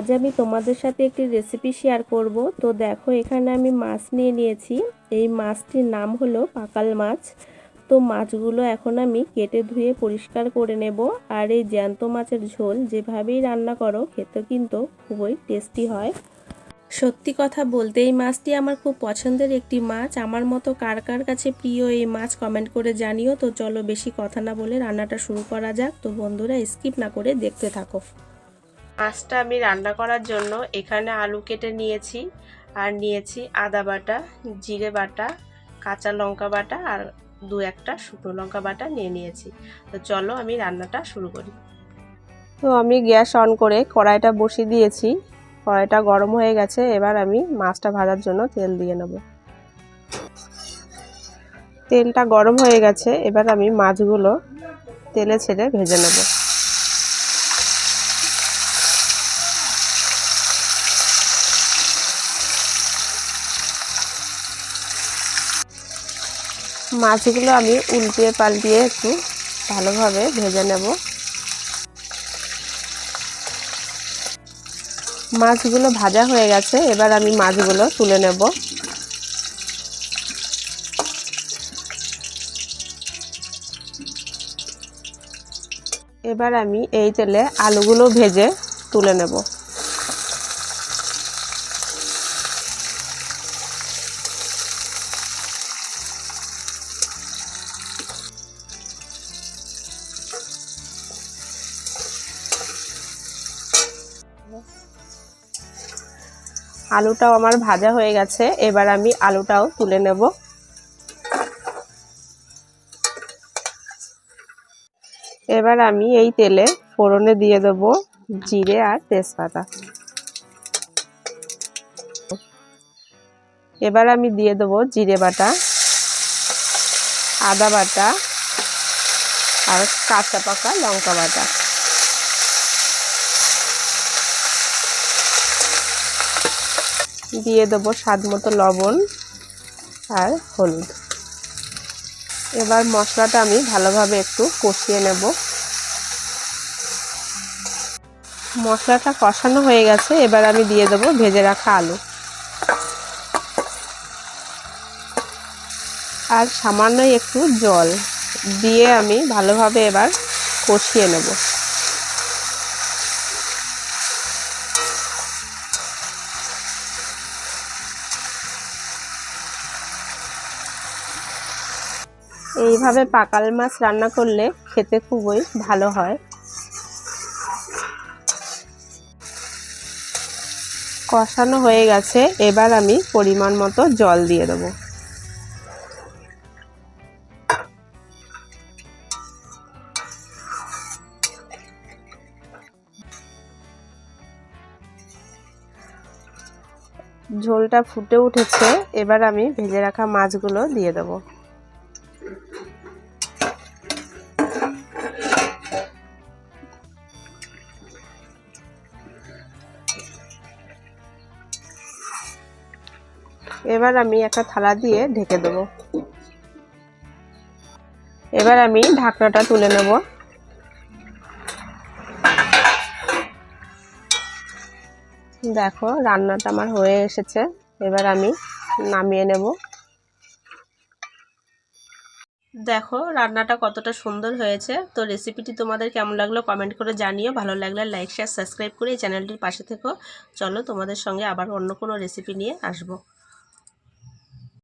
আজ আমি তোমাদের সাথে একটি রেসিপি শেয়ার করব। তো দেখো এখানে আমি মাছ নিয়ে নিয়েছি। এই মাছটির নাম হলো পাকাল মাছ। তো মাছগুলো এখন আমি কেটে ধুয়ে পরিষ্কার করে নেব। আর এই জ্যান্ত মাছের ঝোল যেভাবেই রান্না করো খেতে কিন্তু খুবই টেস্টি হয়। সত্যি কথা বলতে এই মাছটি আমার খুব পছন্দের একটি মাছ। আমার মতো কার কার কাছে প্রিয় এই মাছ কমেন্ট করে জানিও। তো চলো বেশি কথা না বলে রান্নাটা শুরু করা যাক। তো বন্ধুরা স্কিপ না করে দেখতে থাকো। মাছটা আমি রান্না করার জন্য এখানে আলু কেটে নিয়েছি, আর নিয়েছি আদা বাটা, জিরে বাটা, কাঁচা লঙ্কা বাটা আর দু একটা শুকনো লঙ্কা বাটা নিয়ে নিয়েছি। তো চলো আমি রান্নাটা শুরু করি। তো আমি গ্যাস অন করে কড়াইটা বসিয়ে দিয়েছি। কড়াইটা গরম হয়ে গেছে, এবার আমি মাছটা ভাজার জন্য তেল দিয়ে নেব। তেলটা গরম হয়ে গেছে, এবার আমি মাছগুলো তেলে ছেড়ে ভেজে নেব। মাছগুলো আমি উল্টিয়ে পাল্টিয়ে একটু ভালোভাবে ভেজে নেব। মাছগুলো ভাজা হয়ে গেছে, এবার আমি মাছগুলো তুলে নেব। এবার আমি এই তেলে আলুগুলো ভেজে তুলে নেব। আলুটাও আমার ভাজা হয়ে গেছে, এবার আমি আলুটাও তুলে নেব। এবার আমি এই তেলে ফোড়নে দিয়ে দেব জিরে আর তেজপাতা। এবার আমি দিয়ে দেব জিরে বাটা, আদা বাটা আর কাঁচা পাকা লঙ্কা বাটা। দিয়ে দেবো স্বাদ মতো লবণ আর হলুদ। এবার মশলাটা আমি ভালোভাবে একটু কষিয়ে নেব। মশলাটা কষানো হয়ে গেছে, এবার আমি দিয়ে দেবো ভেজে রাখা আলু আর সামান্য একটু জল দিয়ে আমি ভালোভাবে এবার কষিয়ে নেব। এইভাবে পাকাল মাছ রান্না করলে খেতে খুবই ভালো হয়। কষানো হয়ে গেছে, এবার আমি পরিমাণ মতো জল দিয়ে দেবো। ঝোলটা ফুটে উঠেছে, এবার আমি ভেজে রাখা মাছগুলো দিয়ে দেবো। এবার আমি একটা থালা দিয়ে ঢেকে দেব। এবার আমি ঢাকনাটা তুলে নেব। দেখো রান্নাটা আমার হয়ে এসেছে, এবার আমি নামিয়ে নেব। দেখো রান্নাটা কতটা সুন্দর হয়েছে। তো রেসিপিটি তোমাদের কেমন লাগলো কমেন্ট করে জানিও। ভালো লাগলে লাইক শেয়ার সাবস্ক্রাইব করে এই চ্যানেলটির পাশে থেকো। চলো তোমাদের সঙ্গে আবার অন্য কোনো রেসিপি নিয়ে আসবো।